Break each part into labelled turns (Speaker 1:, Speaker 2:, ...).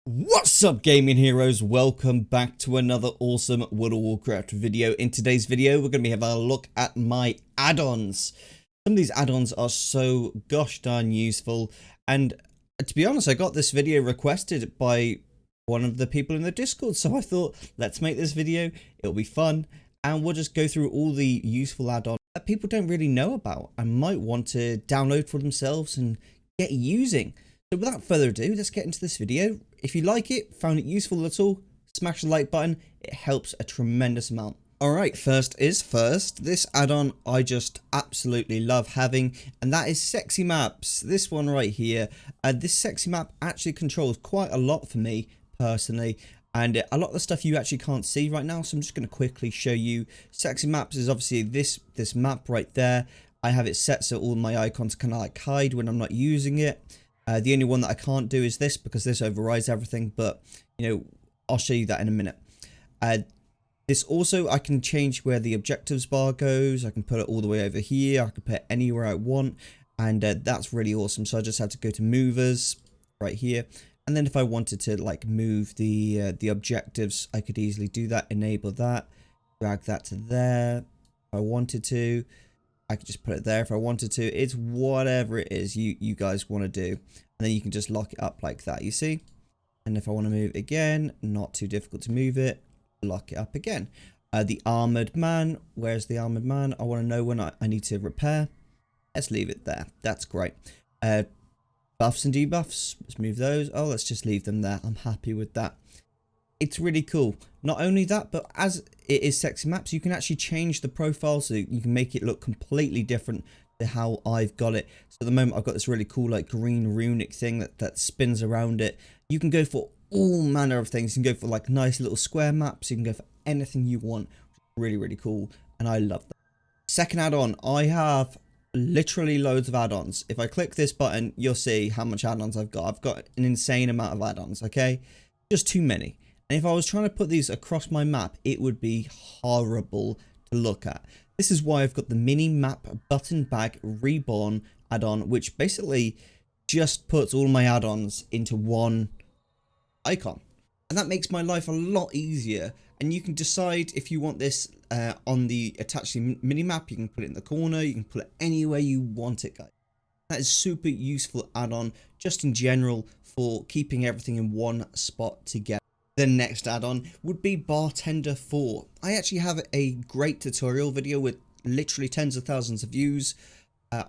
Speaker 1: What's up, gaming heroes? Welcome back to another awesome World of Warcraft video. In today's video, we're going to be having a look at my add-ons. Some of these add-ons are so gosh darn useful, and to be honest, I got this video requested by one of the people in the Discord, so I thought, let's make this video. It'll be fun, and we'll just go through all the useful add-ons that people don't really know about and might want to download for themselves and get using. So without further ado, let's get into this video. If you like it, found it useful at all, smash the like button. It helps a tremendous amount. Alright, first is first. This add-on I just absolutely love having, and that is Sexy Maps. This one right here. This Sexy Map actually controls quite a lot for me, personally. And a lot of the stuff you actually can't see right now, so I'm just going to quickly show you. Sexy Maps is obviously this map right there. I have it set so all my icons kind of like hide when I'm not using it. The only one that I can't do is this, because this overrides everything, but you know, I'll show you that in a minute. This also, I can change where the objectives bar goes. I can put it all the way over here. I can put it anywhere I want, and that's really awesome. So I just have to go to movers right here, and then if I wanted to like move the objectives, I could easily do that. Enable that, drag that to there. If I wanted to, I could just put it there if I wanted to. It's whatever it is you guys want to do. And then you can just lock it up like that, you see? And if I want to move it again, not too difficult to move it, lock it up again. The armored man, where's the armored man? I want to know when I need to repair. Let's leave it there. That's great. Buffs and debuffs, let's move those. Oh, let's just leave them there. I'm happy with that. It's really cool. Not only that, but as it is Sexy Maps, you can actually change the profile so you can make it look completely different to how I've got it. So at the moment, I've got this really cool like green runic thing that spins around it. You can go for all manner of things. You can go for like nice little square maps. You can go for anything you want. Really, really cool. And I love that. Second add-on, I have literally loads of add-ons. If I click this button, you'll see how much add-ons I've got. I've got an insane amount of add-ons, okay? Just too many. And if I was trying to put these across my map, it would be horrible to look at. This is why I've got the mini map button bag reborn add-on, which basically just puts all my add-ons into one icon. And that makes my life a lot easier. And you can decide if you want this on the attached mini map. You can put it in the corner. You can put it anywhere you want it, guys. That is super useful add-on just in general for keeping everything in one spot together. The next add-on would be Bartender 4. I actually have a great tutorial video with literally tens of thousands of views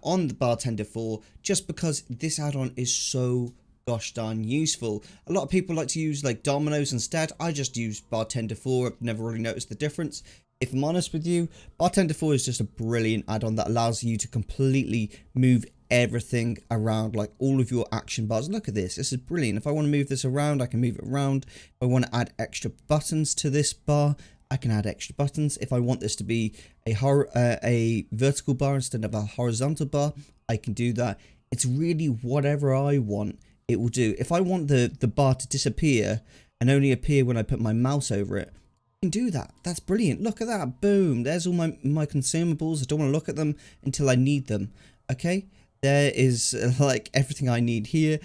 Speaker 1: on the Bartender 4, just because this add-on is so gosh darn useful. A lot of people like to use like Dominoes instead. I just use Bartender 4. I've never really noticed the difference. If I'm honest with you, Bartender 4 is just a brilliant add-on that allows you to completely move everything around, like all of your action bars. Look at this. This is brilliant. If I want to move this around, I can move it around. If I want to add extra buttons to this bar, I can add extra buttons. If I want this to be a vertical bar instead of a horizontal bar, I can do that. It's really whatever I want, it will do. If I want the bar to disappear and only appear when I put my mouse over it, I can do that. That's brilliant. Look at that. Boom. There's all my consumables. I don't want to look at them until I need them. Okay. There is like everything I need here.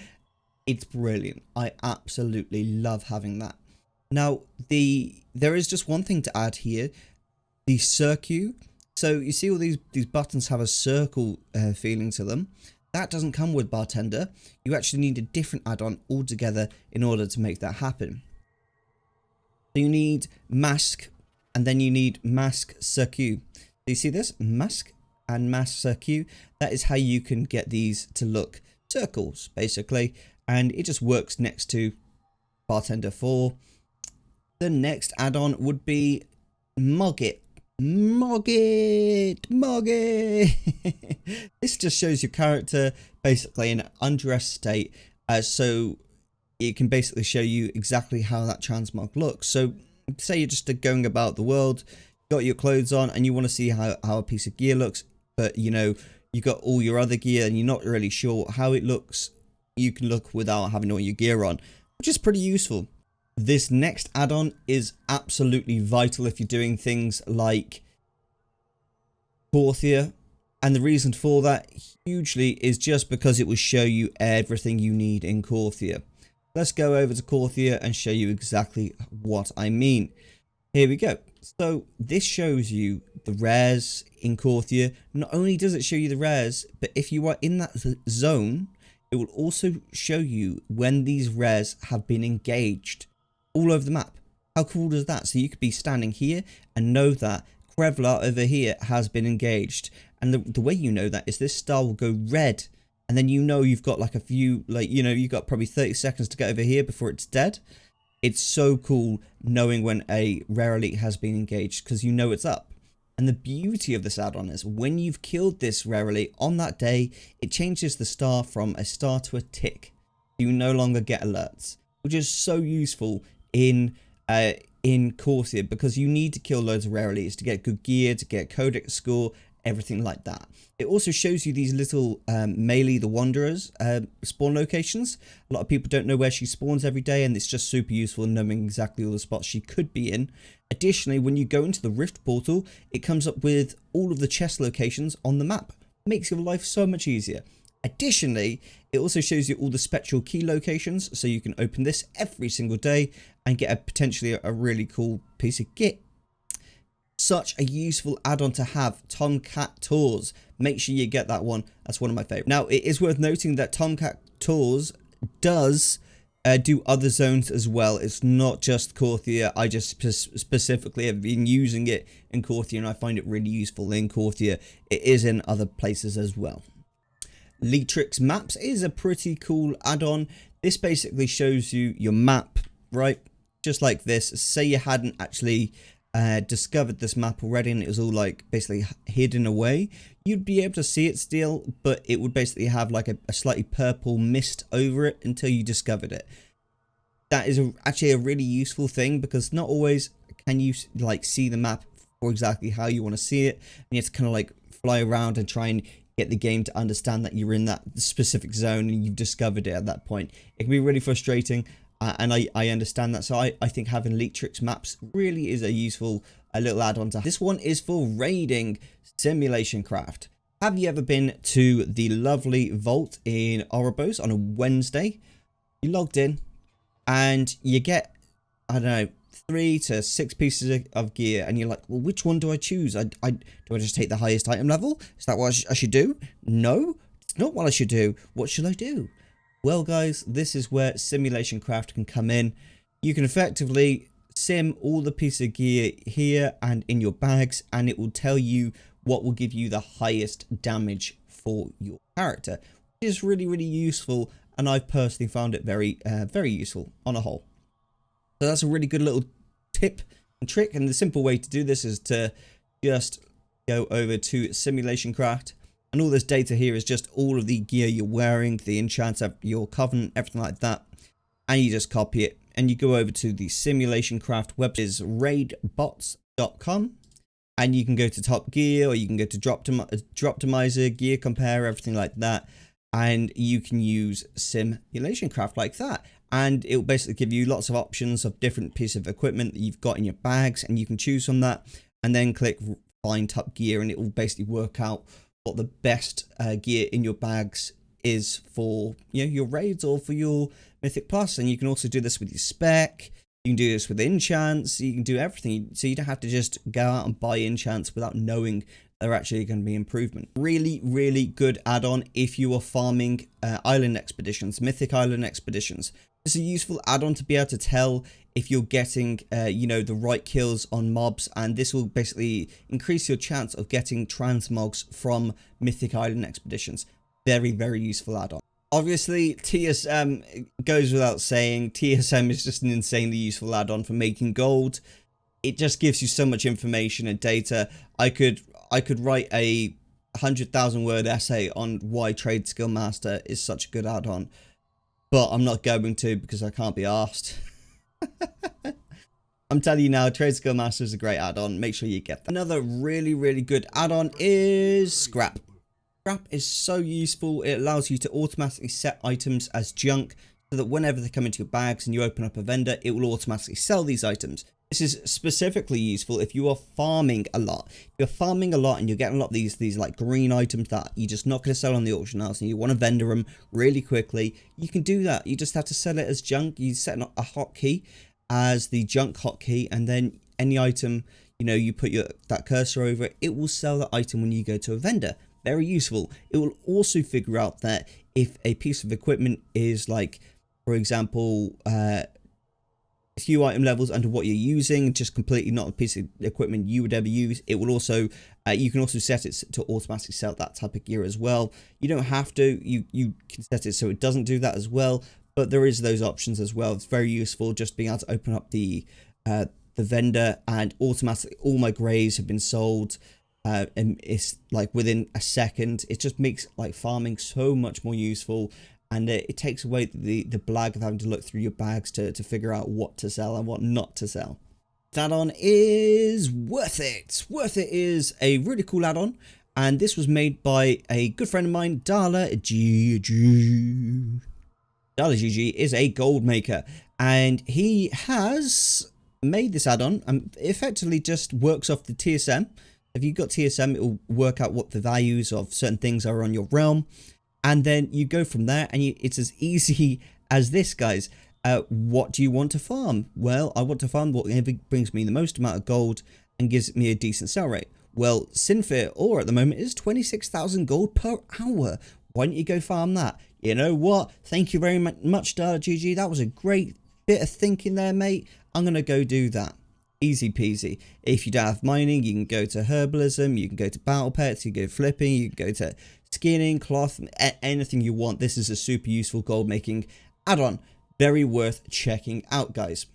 Speaker 1: It's brilliant. I absolutely love having that. Now, there is just one thing to add here. The circuit. So you see all these buttons have a circle feeling to them. That doesn't come with Bartender. You actually need a different add-on altogether in order to make that happen. So you need mask, and then you need mask circuit. Do you see this? Mask and mask circuit. That is how you can get these to look circles, basically. And it just works next to Bartender 4. The next add-on would be Mogit. Mogit. This just shows your character basically in an undressed state. So it can basically show you exactly how that transmog looks. So say you're just going about the world, got your clothes on, and you want to see how a piece of gear looks, but you know, you got all your other gear and you're not really sure how it looks. You can look without having all your gear on, which is pretty useful. This next add-on is absolutely vital if you're doing things like Korthia, and the reason for that hugely is just because it will show you everything you need in Korthia. Let's go over to Korthia and show you exactly what I mean. Here we go. So this shows you the rares in Korthia. Not only does it show you the rares, but if you are in that zone, it will also show you when these rares have been engaged all over the map. How cool is that? So you could be standing here and know that Krevlar over here has been engaged. And the way you know that is this star will go red. And then you know you've got like a few, like, you know, you've got probably 30 seconds to get over here before it's dead. It's so cool knowing when a rare elite has been engaged because you know it's up. And the beauty of this add-on is when you've killed this rare elite on that day, it changes the star from a star to a tick. You no longer get alerts, which is so useful in Korthia because you need to kill loads of rare elites to get good gear, to get codex score, everything like that. It also shows you these little Melee the Wanderers spawn locations. A lot of people don't know where she spawns every day, and it's just super useful in knowing exactly all the spots she could be in. Additionally, when you go into the Rift portal, it comes up with all of the chest locations on the map. It makes your life so much easier. Additionally, it also shows you all the spectral key locations, so you can open this every single day and get potentially a really cool piece of kit. Such a useful add-on to have. Tomcat Tours, make sure you get that one. That's one of my favorites. Now, it is worth noting that Tomcat Tours does do other zones as well. It's not just Korthia. I just specifically have been using it in Korthia, and I find it really useful in Korthia. It is in other places as well. Leatrix Maps is a pretty cool add-on. This basically shows you your map, right? Just like this. Say you hadn't actually discovered this map already and it was all like basically hidden away, you'd be able to see it still, but it would basically have like a slightly purple mist over it until you discovered it. That is actually a really useful thing because not always can you like see the map for exactly how you want to see it, and you have to kind of like fly around and try and get the game to understand that you're in that specific zone and you've discovered it at that point. It can be really frustrating. And I understand that, so I think having Leatrix Maps really is a useful little add-on to. This one is for raiding Simulation Craft. Have you ever been to the lovely vault in Oribos on a Wednesday? You logged in and you get, I don't know, 3 to 6 pieces of gear, and you're like, well, which one do I choose? Do I just take the highest item level? Is that what I should do? No, it's not what I should do. What should I do? Well, guys, this is where Simulation Craft can come in. You can effectively sim all the pieces of gear here and in your bags, and it will tell you what will give you the highest damage for your character, which is really, really useful, and I've personally found it very, very useful on a whole. So that's a really good little tip and trick, and the simple way to do this is to just go over to Simulation Craft. And all this data here is just all of the gear you're wearing, the enchants of your covenant, everything like that. And you just copy it and you go over to the Simulation Craft website, is raidbots.com. And you can go to Top Gear, or you can go to Droptimizer, Gear Compare, everything like that. And you can use Simulation Craft like that. And it will basically give you lots of options of different pieces of equipment that you've got in your bags. And you can choose from that and then click Find Top Gear, and it will basically work out what the best gear in your bags is for, you know, your raids or for your Mythic Plus. And you can also do this with your spec. You can do this with enchants. You can do everything. So you don't have to just go out and buy enchants without knowing they're actually going to be improvement. Really, really good add-on if you are farming island expeditions, Mythic Island expeditions. It's a useful add-on to be able to tell if you're getting, you know, the right kills on mobs, and this will basically increase your chance of getting transmogs from Mythic Island expeditions. Very, very useful add-on. Obviously, TSM goes without saying. TSM is just an insanely useful add-on for making gold. It just gives you so much information and data. I could write a 100,000 word essay on why Trade Skill Master is such a good add-on, but I'm not going to because I can't be asked. I'm telling you now, Trade Skill Master is a great add-on. Make sure you get that. Another really, really good add-on is Scrap. Scrap is so useful. It allows you to automatically set items as junk so that whenever they come into your bags and you open up a vendor, it will automatically sell these items. This is specifically useful if you are farming a lot. If you're farming a lot and you're getting a lot of these like green items that you're just not going to sell on the auction house and you want to vendor them really quickly, you can do that. You just have to sell it as junk. You set a hotkey as the junk hotkey, and then any item, you know, you put that cursor over it, it will sell that item when you go to a vendor. Very useful. It will also figure out that if a piece of equipment is like, for example, few item levels under what you're using, just completely not a piece of equipment you would ever use, it will also you can also set it to automatically sell that type of gear as well. You don't have to, you can set it so it doesn't do that as well, but there is those options as well. It's very useful just being able to open up the vendor and automatically all my grays have been sold, and it's like within a second. It just makes like farming so much more useful. And it takes away the blag of having to look through your bags to figure out what to sell and what not to sell. This add-on is Worth It. Worth It is a really cool add-on. And this was made by a good friend of mine, Dala GG. Dala GG is a gold maker. And he has made this add-on and effectively just works off the TSM. If you've got TSM, it will work out what the values of certain things are on your realm. And then you go from there, and it's as easy as this, guys. What do you want to farm? Well, I want to farm whatever brings me the most amount of gold and gives me a decent sell rate. Well, Synthia ore at the moment is 26,000 gold per hour. Why don't you go farm that? You know what? Thank you very much, GG. That was a great bit of thinking there, mate. I'm going to go do that. Easy peasy. If you don't have mining, you can go to herbalism, you can go to battle pets, you can go flipping, you can go to skinning, cloth, anything you want. This is a super useful gold making add-on. Very worth checking out, guys.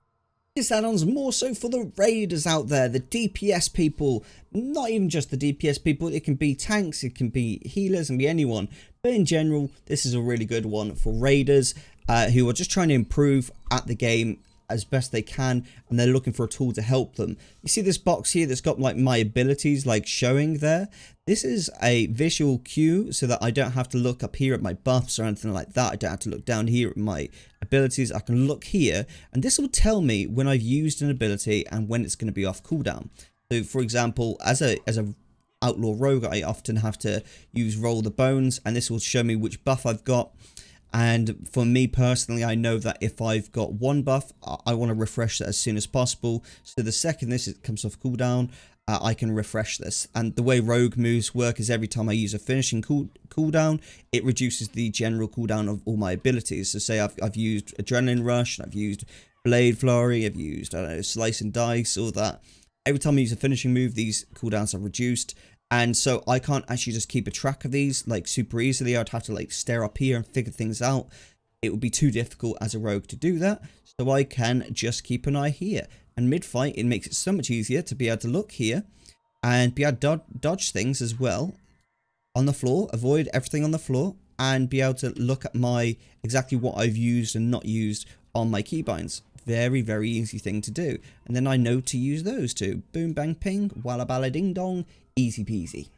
Speaker 1: This add-on's more so for the raiders out there, the DPS people. Not even just the DPS people, it can be tanks, it can be healers, and be anyone. But in general, this is a really good one for raiders who are just trying to improve at the game as best they can, and they're looking for a tool to help them. You see this box here that's got like my abilities like showing there? This is a visual cue so that I don't have to look up here at my buffs or anything like that. I don't have to look down here at my abilities. I can look here, and this will tell me when I've used an ability and when it's going to be off cooldown. So for example, as a outlaw rogue, I often have to use roll the bones, and this will show me which buff I've got. And for me personally, I know that if I've got one buff, I want to refresh that as soon as possible. So the second this comes off cooldown, I can refresh this. And the way rogue moves work is every time I use a finishing cooldown, it reduces the general cooldown of all my abilities. So say I've used Adrenaline Rush, I've used Blade Flurry, I've used, I don't know, Slice and Dice, all that. Every time I use a finishing move, these cooldowns are reduced. And so I can't actually just keep a track of these like super easily. I'd have to like stare up here and figure things out. It would be too difficult as a rogue to do that. So I can just keep an eye here. And mid-fight, it makes it so much easier to be able to look here and be able to dodge things as well on the floor, avoid everything on the floor, and be able to look at my exactly what I've used and not used on my keybinds. Very, very easy thing to do. And then I know to use those two. Boom, bang, ping, walla balla ding dong. Easy peasy.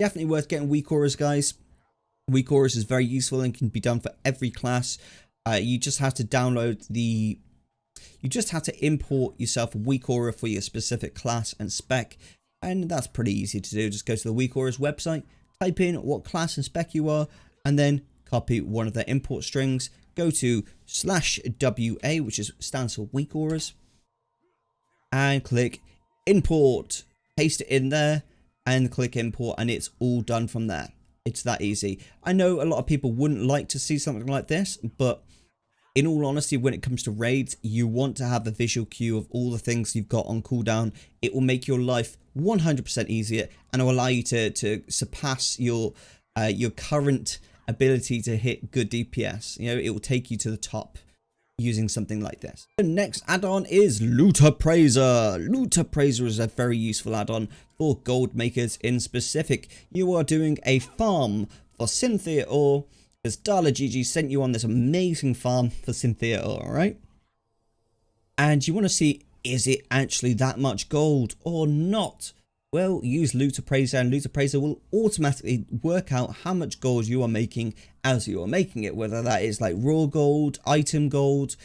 Speaker 1: Definitely worth getting weak auras, guys. Weak auras is very useful and can be done for every class. You just have to download the... You just have to import yourself a weak aura for your specific class and spec. And that's pretty easy to do. Just go to the weak auras website, type in what class and spec you are, and then copy one of their import strings. Go to /WA, which stands for weak auras, and click import. Paste it in there and click import, and it's all done from there. It's that easy. I know a lot of people wouldn't like to see something like this, but in all honesty, when it comes to raids, you want to have a visual cue of all the things you've got on cooldown. It will make your life 100% easier, and it will allow you to surpass your current ability to hit good DPS. You know, it will take you to the top using something like this. The next add-on is Loot Appraiser. Loot Appraiser is a very useful add-on for gold makers in specific. You are doing a farm for Synthia ore, because Dala GG sent you on this amazing farm for Synthia ore, alright? And you want to see, is it actually that much gold or not? Well, use Loot Appraiser, and Loot Appraiser will automatically work out how much gold you are making as you are making it, whether that is like raw gold, item gold,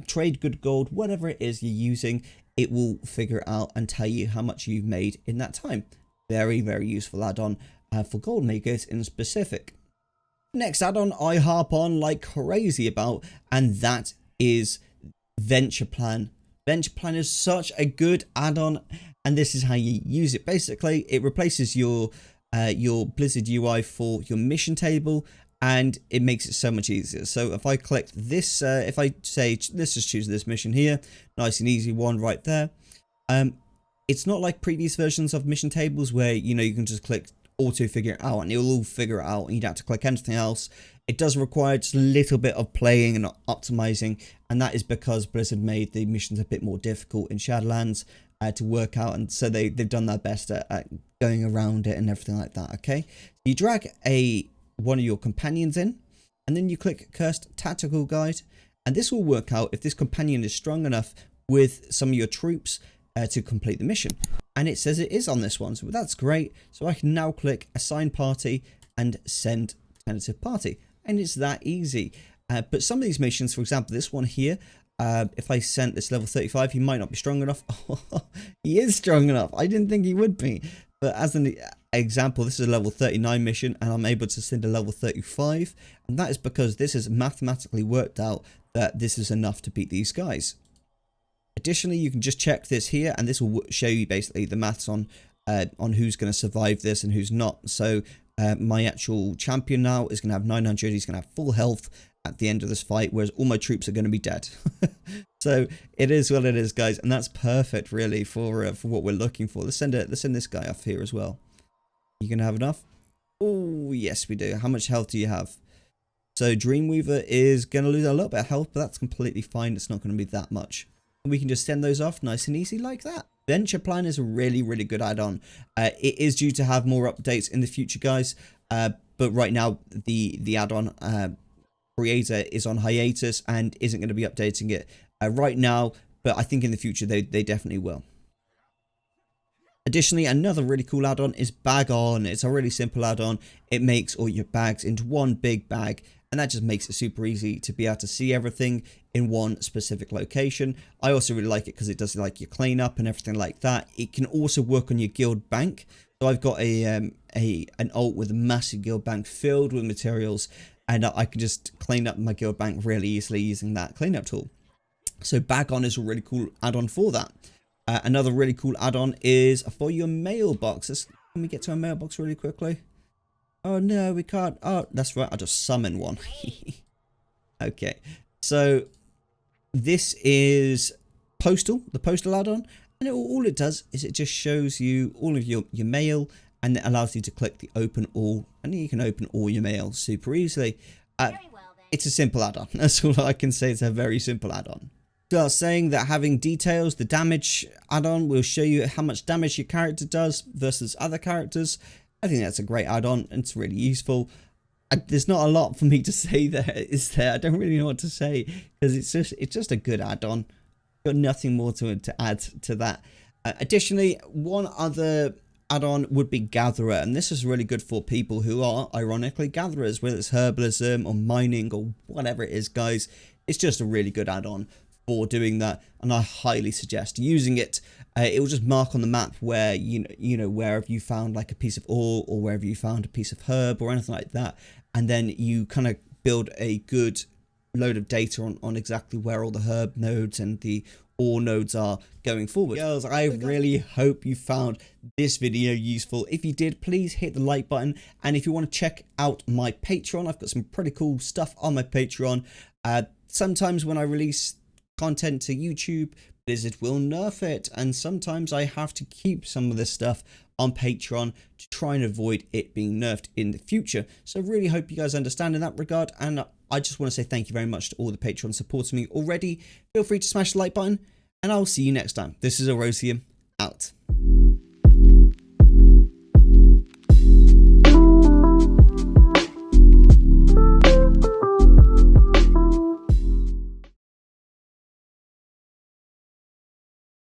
Speaker 1: trade good gold, whatever it is you're using, it will figure it out and tell you how much you've made in that time. Very, very useful add-on for gold makers in specific. Next add-on I harp on like crazy about, and that is Venture Plan. Venture Plan is such a good add-on, and this is how you use it. Basically, it replaces your Blizzard UI for your mission table, and it makes it so much easier. So if I click this, if I say, let's just choose this mission here, nice and easy one right there. It's not like previous versions of mission tables where, you know, you can just click auto figure it out and it'll all figure it out and you don't have to click anything else. It does require just a little bit of playing and optimizing, and that is because Blizzard made the missions a bit more difficult in Shadowlands to work out, and so they've done their best at going around it and everything like that. Okay, you drag one of your companions in, and then you click Cursed Tactical Guide, and this will work out if this companion is strong enough with some of your troops to complete the mission. And it says it is on this one, so that's great. So I can now click Assign Party and Send Tentative Party, and it's that easy. But some of these missions, for example, this one here, if I sent this level 35, he might not be strong enough. He is strong enough. I didn't think he would be. But as an example, this is a level 39 mission, and I'm able to send a level 35. And that is because this is mathematically worked out that this is enough to beat these guys. Additionally, you can just check this here, and this will show you basically the maths on who's going to survive this and who's not. So my actual champion now is going to have 900. He's going to have full health at the end of this fight, whereas all my troops are going to be dead. So it is what it is, guys, and that's perfect, really, for what we're looking for. Let's send this guy off here as well. You going to have enough? Oh, yes, we do. How much health do you have? So Dreamweaver is going to lose a little bit of health, but that's completely fine. It's not going to be that much. We can just send those off nice and easy like that. Venture Plan is a really, really good add-on. It is due to have more updates in the future, guys. But right now, the add-on creator is on hiatus and isn't going to be updating it right now. But I think in the future, they definitely will. Additionally, another really cool add-on is Bag On. It's a really simple add-on. It makes all your bags into one big bag, and that just makes it super easy to be able to see everything in one specific location. I also really like it because it does like your cleanup and everything like that. It can also work on your guild bank. So I've got an alt with a massive guild bank filled with materials, and I can just clean up my guild bank really easily using that cleanup tool. So Bag On is a really cool add-on for that. Another really cool add-on is for your mailbox. Can we get to a mailbox really quickly? Oh no, we can't. Oh, that's right. I'll just summon one. Okay. So this is Postal, the Postal add-on. And all it does is it just shows you all of your mail, and it allows you to click the Open All, and you can open all your mail super easily. It's a simple add-on. That's all I can say. It's a very simple add-on. So saying that having details, the damage add-on will show you how much damage your character does versus other characters. I think that's a great add-on, and it's really useful. There's not a lot for me to say there, is there? I don't really know what to say, because it's just a good add-on. Got nothing more to add to that. Additionally, one other add-on would be Gatherer, and this is really good for people who are ironically gatherers, whether it's herbalism or mining or whatever it is, guys. It's just a really good add-on for doing that, and I highly suggest using it. It will just mark on the map where you know wherever you found like a piece of ore, or wherever you found a piece of herb or anything like that, and then you kind of build a good load of data on exactly where all the herb nodes and the ore nodes are going forward. Girls, I really hope you found this video useful. If you did, please hit the like button, and if you want to check out my Patreon, I've got some pretty cool stuff on my Patreon. Sometimes when I release content to YouTube, Blizzard will nerf it, and sometimes I have to keep some of this stuff on Patreon to try and avoid it being nerfed in the future. So really hope you guys understand in that regard, and I just want to say thank you very much to all the Patreon supporting me already. Feel free to smash the like button, and I'll see you next time. This is Erosium, out.